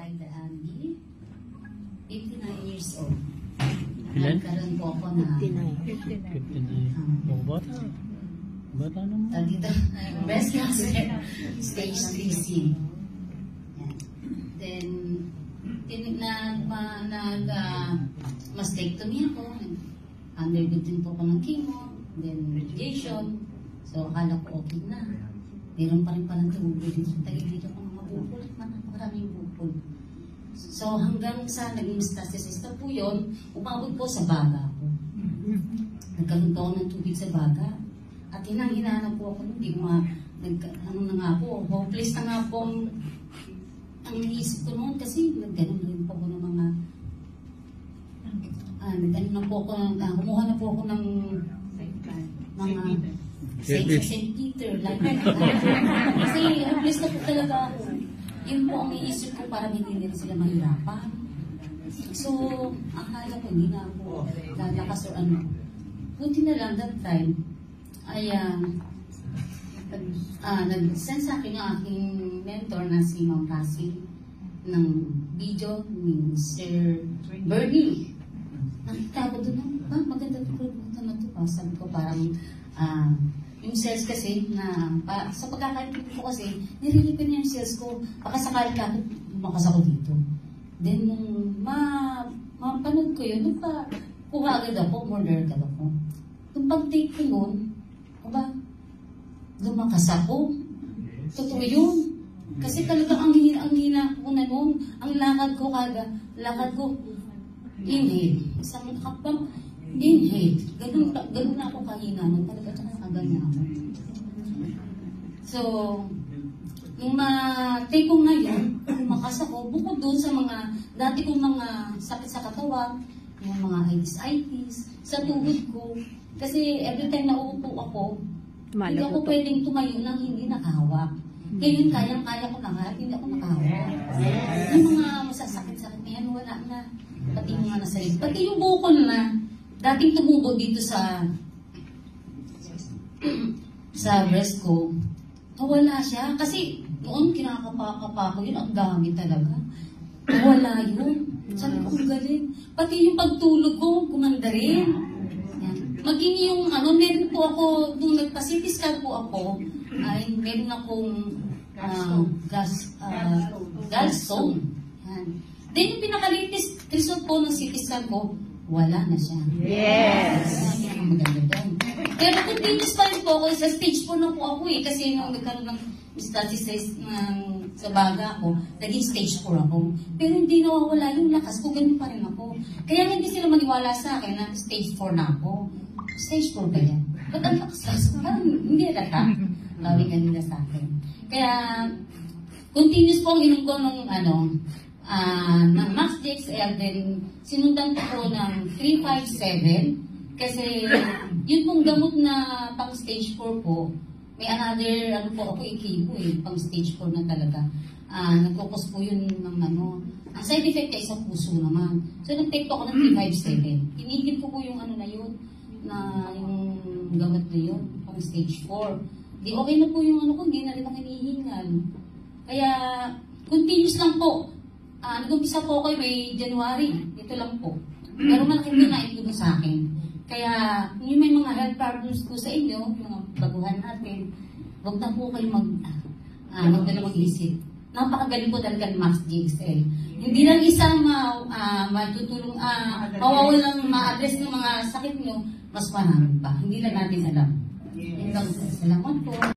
Laida Angie, 59 years old. Ilan? Nagkaroon po ako na 59. Oh, bata. Bata naman. dito, breast cancer, stage 3C. Then, mastectomy ako. Undergo din po ako ng chemo, then radiation. So, akala ko okay na. Meron pa rin palang tumubo dito. Dito ko mga bukol. Maraming bukol. So, hanggang sa naging metastasis na po yun, umabot po sa baga ko. Nagkaroon po ako ng tubig sa baga. At hinang-hinanap po ako. Hindi ko ano na nga po, hopeless na nga po ang isip ko noon kasi nagganon rin po ako ng mga kumuha na po ako ng mga St. Peter, like kasi hopeless na po talaga ako. Yun po ang iisip ko para hindi sila mahirapan. So, akala ko hindi na ako lalakas or ano. Buti na lang that time ay nag-send sa akin ang aking mentor na si Ma'am Cassie ng video ni Sir Bernie. Nakita ko doon, maganda ito na ito. Sabi ko parang yung sales kasi na sa pagkakaintindi ko kasi nililipin niya yung sales ko. Baka sakali ka lumakas ako dito. Then nung mapanood ko yun, nung kuha agad ako, order agad ako. Nung pag-take ko yun, lumakas ako. Totoo yun. Kasi talagang ang hina ko na noon. Ang lakad ko, inhale. Isang kapag, inhale. Ganun na ako kahina nun. Talaga ganyan ako. So, nung ma-take ko ngayon, lumakas ako, bukod doon sa mga, dati kong mga sakit sa katawan, yung mga itis, sa tuhod ko. Kasi every time na uupo ako, hindi ako pwedeng tumayo nang hindi nakahawak. Ngayon, kayang-kaya ko na nga, hindi ako nakahawak. Yung mga masasakit-sakit na yan, wala na. Pati yung mga nasa rin. Pati yung bukol na, dating tumubo dito sa breast ko, nawala siya. Kasi noon, kinakapa ko yun, ang dami talaga. Nawala yun. Sabi ko, ang galing. Pati yung pagtulog ko, gumanda rin. Maging yung, meron po ako, nung nagpa-CT scan po ako, ay meron akong gallstone. Then yung pinaka-latest result po ng CT scan ko, wala na siya. Yes! Maganda doon. Pero continuous pa rin po ako, sa stage 4 na po ako kasi nung nagkaroon ng metastasis sa baga ako, naging stage 4 ako. Pero hindi nawawala yung lakas ko, ganun pa rin ako. Kaya hindi sila maniwala sa akin na stage 4 na ako. Stage 4 ba yan? Ba't ang lakas? Parang hindi nata. Lawin ka nila sa akin. Kaya, continuous po ang inom ko ng ng Max DXL, then sinundan ko po ng 357 kasi yun pong gamot na pang stage 4 po, may another, ako ikibo pang stage 4 na talaga. Nagkukos po yun ng ang side effect ay sa puso naman. So nag-take po ako ng 357. Tinigil ko po yung na yun, na yung gamot na yun, pang stage 4. Di okay na po yung ko, hindi na rin ako hinihingal. Kaya, continuous lang po. Nag-umpisa po ako may January. Ito lang po. Pero malaki po na ito sa akin. Kaya, yung may mga health problems po sa inyo, yung mga baguhan natin, huwag na po kayo mag-isip. Napakagaling po talaga ng Max DXL. Hindi lang isang matutulong, mawawalang ma-address ng mga sakit nyo, mas marami pa. Hindi lang natin alam. Salamat po.